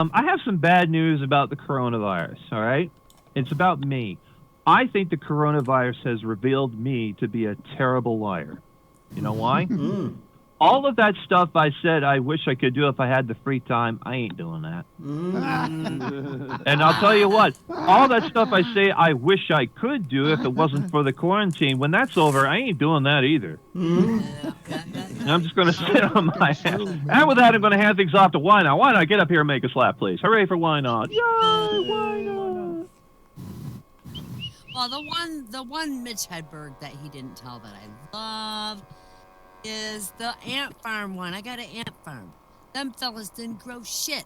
I have some bad news about the coronavirus, all right? It's about me. I think the coronavirus has revealed me to be a terrible liar. You know why? All of that stuff I said I wish I could do if I had the free time, I ain't doing that. And I'll tell you what, all that stuff I say I wish I could do if it wasn't for the quarantine, when that's over, I ain't doing that either. And I'm just going to sit on my ass. And with that, I'm going to hand things off to WyNott. WyNott, get up here and make a slap, please. Hooray for WyNott. Yay, WyNott. Well, the one Mitch Hedberg that he didn't tell that I love is the ant farm one. I got an ant farm. Them fellas didn't grow shit.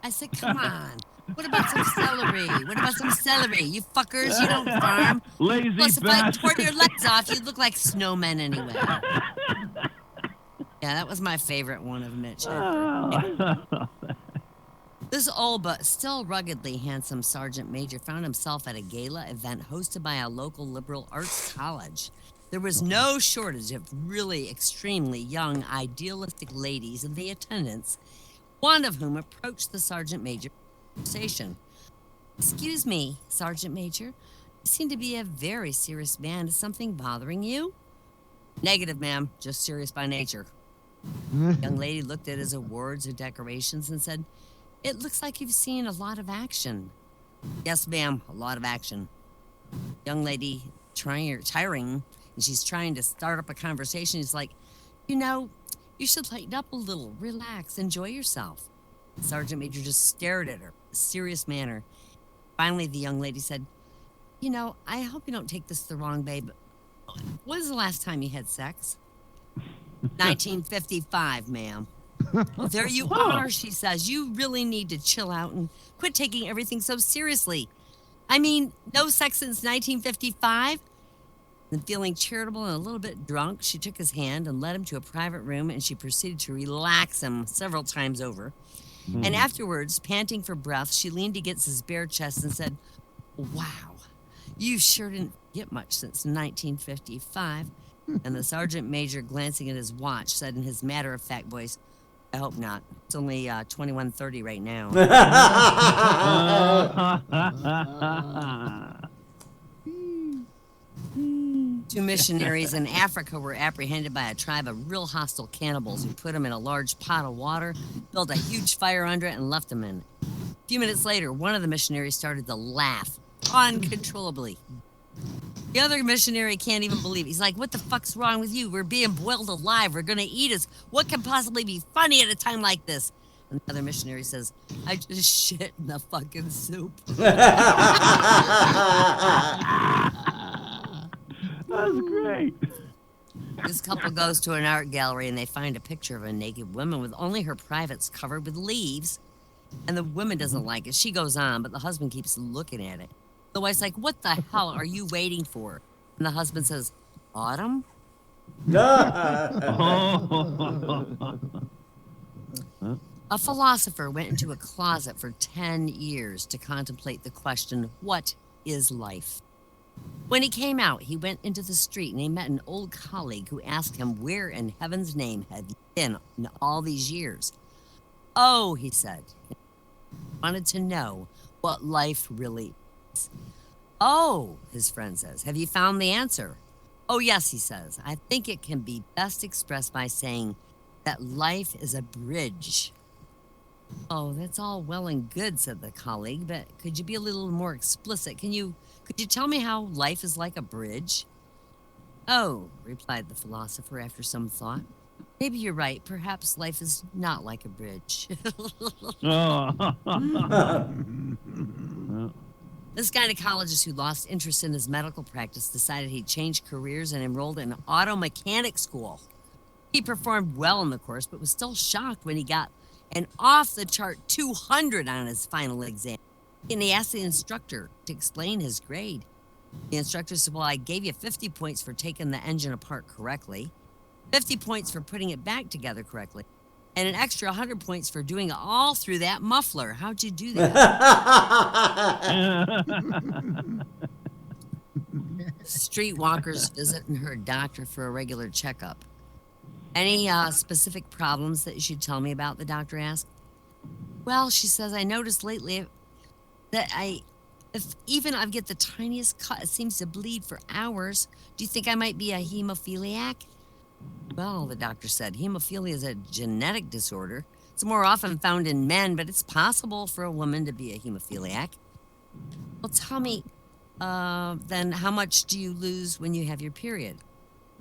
I said, come on. What about some celery? What about some celery? You fuckers, you don't farm. Lazy Plus, if I tore bastard. your legs off, you'd look like snowmen anyway. Yeah, that was my favorite one of Mitch Hedberg. This old but still ruggedly handsome sergeant major found himself at a gala event hosted by a local liberal arts college. There was no shortage of really extremely young, idealistic ladies in the attendance, one of whom approached the sergeant major conversation. Excuse me, Sergeant Major. You seem to be a very serious man. Is something bothering you? Negative, ma'am. Just serious by nature. The young lady looked at his awards or decorations and said, it looks like you've seen a lot of action. Yes, ma'am, a lot of action. Young lady, tiring, and she's trying to start up a conversation. He's like, you know, you should lighten up a little, relax, enjoy yourself. The sergeant major just stared at her in a serious manner. Finally, the young lady said, you know, I hope you don't take this the wrong way, but when was the last time you had sex? 1955, ma'am. Well, there you are, she says. You really need to chill out and quit taking everything so seriously. I mean, no sex since 1955? And feeling charitable and a little bit drunk, she took his hand and led him to a private room, and she proceeded to relax him several times over. And afterwards, panting for breath, she leaned against his bare chest and said, wow, you sure didn't get much since 1955. And the sergeant major, glancing at his watch, said in his matter-of-fact voice, I hope not. It's only 21:30 right now. Two missionaries in Africa were apprehended by a tribe of real hostile cannibals who put them in a large pot of water, built a huge fire under it, and left them in it. A few minutes later, one of the missionaries started to laugh uncontrollably. The other missionary can't even believe it. He's like, what the fuck's wrong with you? We're being boiled alive. We're going to eat us. What can possibly be funny at a time like this? And the other missionary says, I just shit in the fucking soup. That's great. This couple goes to an art gallery and they find a picture of a naked woman with only her privates covered with leaves. And the woman doesn't like it. She goes on, but the husband keeps looking at it. The wife's like, what the hell are you waiting for? And the husband says, autumn? A philosopher went into a closet for 10 years to contemplate the question, what is life? When he came out, he went into the street and he met an old colleague who asked him where in heaven's name had he been in all these years. Oh, he said, he wanted to know what life really is. Oh, his friend says, have you found the answer? Oh, yes, he says. I think it can be best expressed by saying that life is a bridge. Oh, that's all well and good, said the colleague, but could you be a little more explicit? Could you tell me how life is like a bridge? Oh, replied the philosopher after some thought. Maybe you're right. Perhaps life is not like a bridge. This gynecologist who lost interest in his medical practice decided he'd change careers and enrolled in auto mechanic school. He performed well in the course, but was still shocked when he got an off-the-chart 200 on his final exam. And he asked the instructor to explain his grade. The instructor said, well, I gave you 50 points for taking the engine apart correctly, 50 points for putting it back together correctly, and an extra 100 points for doing it all through that muffler. How'd you do that? Streetwalkers visiting her doctor for a regular checkup. Any specific problems that you should tell me about, the doctor asked. Well, she says, I noticed lately that if even I get the tiniest cut, it seems to bleed for hours. Do you think I might be a hemophiliac? Well, the doctor said, hemophilia is a genetic disorder. It's more often found in men, but it's possible for a woman to be a hemophiliac. Well, tell me, then how much do you lose when you have your period?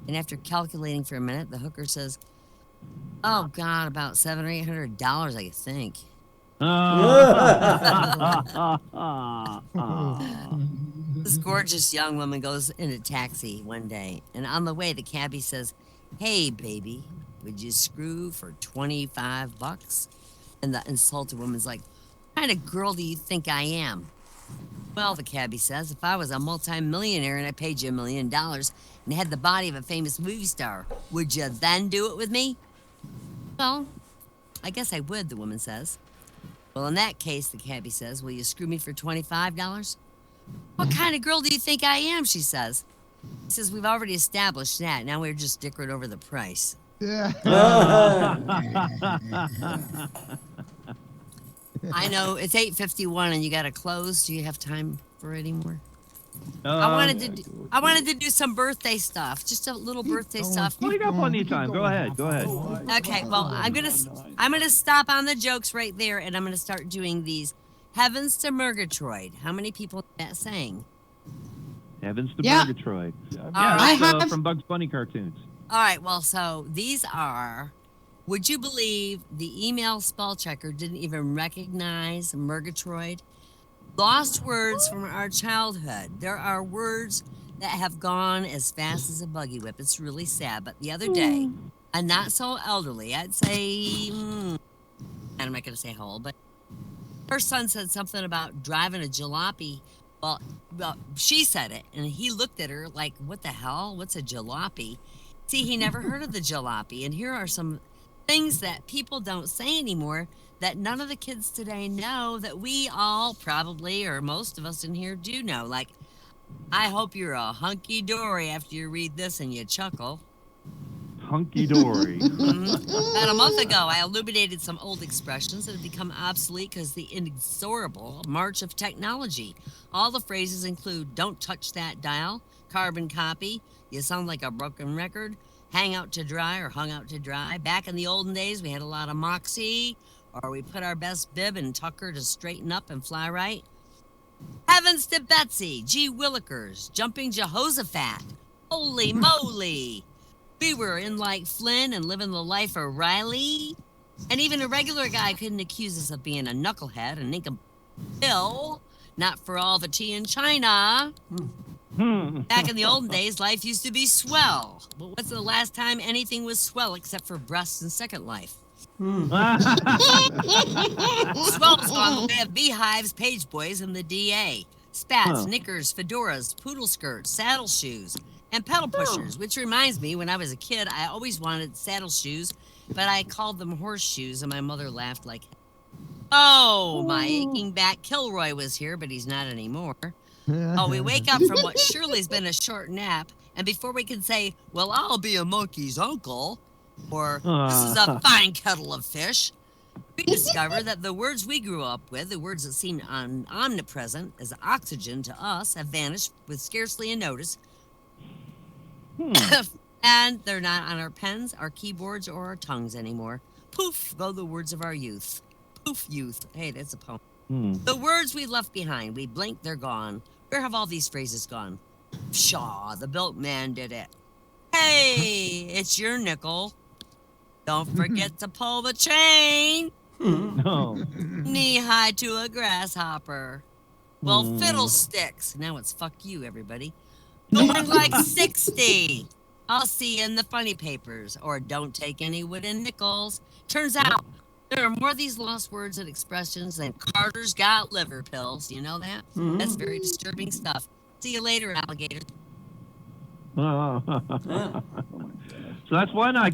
And after calculating for a minute, the hooker says, oh, God, about $700 or $800, I think. This gorgeous young woman goes in a taxi one day, and on the way, the cabbie says, hey, baby, would you screw for $25? And the insulted woman's like, what kind of girl do you think I am? Well, the cabbie says, if I was a multimillionaire and I paid you $1 million and had the body of a famous movie star, would you then do it with me? Well, I guess I would, the woman says. Well, in that case, the cabbie says, will you screw me for $25? What kind of girl do you think I am, she says. He says, we've already established that. Now we're just dickering over the price. Yeah. I know it's 8:51 and you got to close. Do you have time for any more? I wanted to do some birthday stuff, just a little birthday stuff. Well, you got plenty of time. Go ahead. Go ahead. Okay, well, I'm gonna stop on the jokes right there, and I'm gonna start doing these. Heavens to Murgatroyd. How many people is that saying? Heavens to Yeah. Murgatroyd. Yeah, I that's, have- from Bugs Bunny cartoons. All right, well, so these are. Would you believe the email spell checker didn't even recognize Murgatroyd? Lost words from our childhood. There are words that have gone as fast as a buggy whip. It's really sad. But the other day, a not so elderly, I'd say, and I'm not going to say how old, but her son said something about driving a jalopy. Well, she said it, and he looked at her like, what the hell? What's a jalopy? See, he never heard of the jalopy. And here are some things that people don't say anymore that none of the kids today know that we all probably, or most of us in here, do know. Like, I hope you're a hunky-dory after you read this and you chuckle. Hunky-dory. About a month ago, I illuminated some old expressions that have become obsolete because the inexorable march of technology. All the phrases include, don't touch that dial, carbon copy, you sound like a broken record, hang out to dry or hung out to dry. Back in the olden days, we had a lot of moxie, or we put our best bib in tucker to straighten up and fly right. Heavens to Betsy, gee willikers, jumping Jehoshaphat, holy moly. We were in like Flynn and living the life of Riley. And even a regular guy couldn't accuse us of being a knucklehead and nincompoop. Not for all the tea in China. Back in the olden days, life used to be swell. But what's the last time anything was swell except for breasts and Second Life? Swell's gone the way of beehives, page boys, and the DA. Spats, knickers, fedoras, poodle skirts, saddle shoes, and pedal pushers, which reminds me, when I was a kid, I always wanted saddle shoes, but I called them horseshoes, and my mother laughed like, oh, my aching back Kilroy was here, but he's not anymore. Oh, we wake up from what surely's been a short nap, and before we can say, well, I'll be a monkey's uncle, or this is a fine kettle of fish, we discover that the words we grew up with, the words that seemed omnipresent as oxygen to us, have vanished with scarcely a notice. And they're not on our pens, our keyboards, or our tongues anymore. Poof go the words of our youth. Poof, youth. Hey, that's a poem. The words we left behind, we blink, they're gone. Where have all these phrases gone? Pshaw, the milkman did it. Hey, it's your nickel. Don't forget to pull the chain. No. Knee-high to a grasshopper. Well, fiddlesticks. Now it's fuck you, everybody. Going like 60. I'll see you in the funny papers. Or don't take any wooden nickels. Turns out there are more of these lost words and expressions than Carter's got liver pills. You know that? That's very disturbing stuff. See you later, alligator. So that's WyNott.